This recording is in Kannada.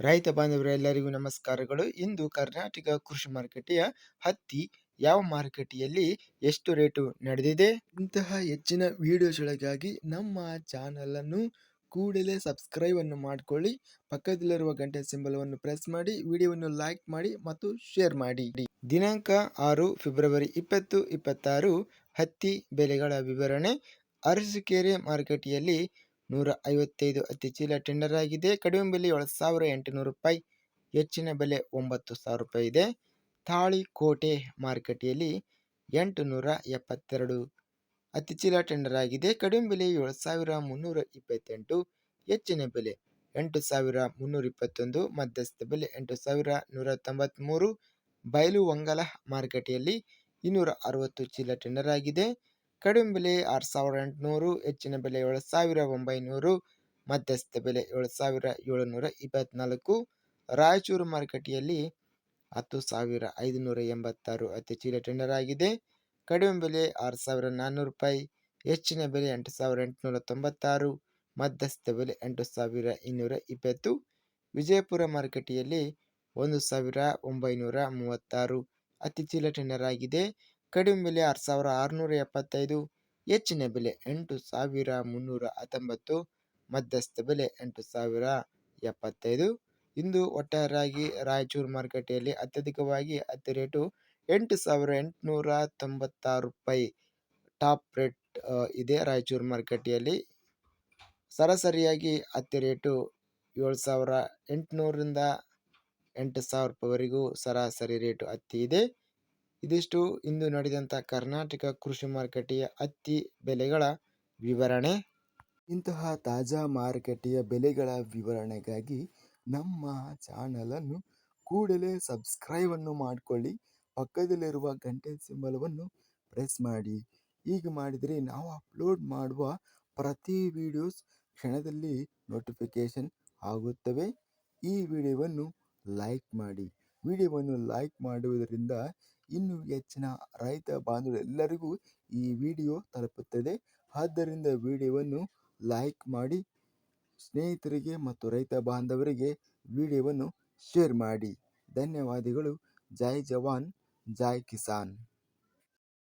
ರೈತ ಬಾಂಧವರೆಲ್ಲರಿಗೂ ನಮಸ್ಕಾರಗಳು. ಇಂದು ಕರ್ನಾಟಕ ಕೃಷಿ ಮಾರುಕಟ್ಟೆಯ ಹತ್ತಿ ಯಾವ ಮಾರುಕಟ್ಟೆಯಲ್ಲಿ ಎಷ್ಟು ರೇಟು ನಡೆದಿದೆ? ಇಂತಹ ಹೆಚ್ಚಿನ ವಿಡಿಯೋಸ್ಗಳಿಗಾಗಿ ನಮ್ಮ ಚಾನಲ್ ಅನ್ನು ಕೂಡಲೇ ಸಬ್ಸ್ಕ್ರೈಬ್ ಅನ್ನು ಮಾಡಿಕೊಳ್ಳಿ. ಪಕ್ಕದಲ್ಲಿರುವ ಗಂಟೆ ಸಿಂಬಲವನ್ನು ಪ್ರೆಸ್ ಮಾಡಿ, ವಿಡಿಯೋವನ್ನು ಲೈಕ್ ಮಾಡಿ ಮತ್ತು ಶೇರ್ ಮಾಡಿ. ದಿನಾಂಕ 6 ಫೆಬ್ರವರಿ 2026 ಹತ್ತಿ ಬೆಲೆಗಳ ವಿವರಣೆ. ಅರಸೀಕೆರೆ ಮಾರುಕಟ್ಟೆಯಲ್ಲಿ 155 ಹತ್ತಿ ಚೀಲ ಟೆಂಡರ್ ಆಗಿದೆ. ಕಡಿಮೆ ಬೆಲೆ 7,800 ರೂಪಾಯಿ, ಹೆಚ್ಚಿನ ಬೆಲೆ 9,000 ರೂಪಾಯಿ ಇದೆ. ತಾಳಿಕೋಟೆ ಮಾರುಕಟ್ಟೆಯಲ್ಲಿ 872 ಹತ್ತಿ ಚೀಲ ಟೆಂಡರ್ ಆಗಿದೆ. ಕಡಿಮೆ ಬೆಲೆ 7,328, ಹೆಚ್ಚಿನ ಬೆಲೆ 8,321, ಮಧ್ಯಸ್ಥ ಬೆಲೆ 8,193. ಬೈಲುಹೊಂಗಲ ಮಾರುಕಟ್ಟೆಯಲ್ಲಿ 260 ಚೀಲ ಟೆಂಡರ್ ಆಗಿದೆ. ಕಡಿಮೆ ಬೆಲೆ 6,800, ಹೆಚ್ಚಿನ ಬೆಲೆ 7,900, ಮಧ್ಯಸ್ಥ ಬೆಲೆ 7,724. ರಾಯಚೂರು ಮಾರುಕಟ್ಟೆಯಲ್ಲಿ 10,586 ಹತ್ತಿ ಚೀಲ ಟೆಂಡರ್ ಆಗಿದೆ. ಕಡಿಮೆ ಬೆಲೆ 6,400 ರೂಪಾಯಿ, ಹೆಚ್ಚಿನ ಬೆಲೆ 8,896, ಮಧ್ಯಸ್ಥ ಬೆಲೆ 8,220. ವಿಜಯಪುರ ಮಾರುಕಟ್ಟೆಯಲ್ಲಿ 1,936 ಹತ್ತಿ ಚೀಲ ಟೆಂಡರ್ ಆಗಿದೆ. ಕಡಿಮೆ ಬೆಲೆ 6,675, ಹೆಚ್ಚಿನ ಬೆಲೆ 8,319, ಮಧ್ಯಸ್ಥ ಬೆಲೆ 8,075. ಇಂದು ಒಟ್ಟಾರೆಯಾಗಿ ರಾಯಚೂರು ಮಾರುಕಟ್ಟೆಯಲ್ಲಿ ಅತ್ಯಧಿಕವಾಗಿ ಹತ್ತಿ ರೇಟು 8,896 ರೂಪಾಯಿ ಟಾಪ್ ರೇಟ್ ಇದೆ. ರಾಯಚೂರು ಮಾರುಕಟ್ಟೆಯಲ್ಲಿ ಸರಾಸರಿಯಾಗಿ ಹತ್ತಿ ರೇಟು 7,800ರಿಂದ 8,000 ರೂಪಾಯಿವರೆಗೂ ಸರಾಸರಿ ರೇಟು ಹತ್ತಿ ಇದೆ. ಇದಿಷ್ಟು ಇಂದು ನಡೆದಂಥ ಕರ್ನಾಟಕ ಕೃಷಿ ಮಾರುಕಟ್ಟೆಯ ಹತ್ತಿ ಬೆಲೆಗಳ ವಿವರಣೆ. ಇಂತಹ ತಾಜಾ ಮಾರುಕಟ್ಟೆಯ ಬೆಲೆಗಳ ವಿವರಣೆಗಾಗಿ ನಮ್ಮ ಚಾನಲನ್ನು ಕೂಡಲೇ ಸಬ್ಸ್ಕ್ರೈಬ್ ಅನ್ನು ಮಾಡಿಕೊಳ್ಳಿ. ಪಕ್ಕದಲ್ಲಿರುವ ಗಂಟೆ ಸಿಂಬಲವನ್ನು ಪ್ರೆಸ್ ಮಾಡಿ. ಹೀಗೆ ಮಾಡಿದರೆ ನಾವು ಅಪ್ಲೋಡ್ ಮಾಡುವ ಪ್ರತಿ ವಿಡಿಯೋಸ್ ಕ್ಷಣದಲ್ಲಿ ನೋಟಿಫಿಕೇಶನ್ ಆಗುತ್ತವೆ. ಈ ವಿಡಿಯೋವನ್ನು ಲೈಕ್ ಮಾಡಿ. ವಿಡಿಯೋವನ್ನು ಲೈಕ್ ಮಾಡುವುದರಿಂದ ಇನ್ನೂ ಹೆಚ್ಚಿನ ರೈತ ಬಾಂಧವರೆಲ್ಲರಿಗೂ ಈ ವಿಡಿಯೋ ತಲುಪುತ್ತದೆ. ಆದ್ದರಿಂದ ವಿಡಿಯೋವನ್ನು ಲೈಕ್ ಮಾಡಿ, ಸ್ನೇಹಿತರಿಗೆ ಮತ್ತು ರೈತ ಬಾಂಧವರಿಗೆ ವಿಡಿಯೋವನ್ನು ಶೇರ್ ಮಾಡಿ. ಧನ್ಯವಾದಗಳು. ಜೈ ಜವಾನ್, ಜೈ ಕಿಸಾನ್.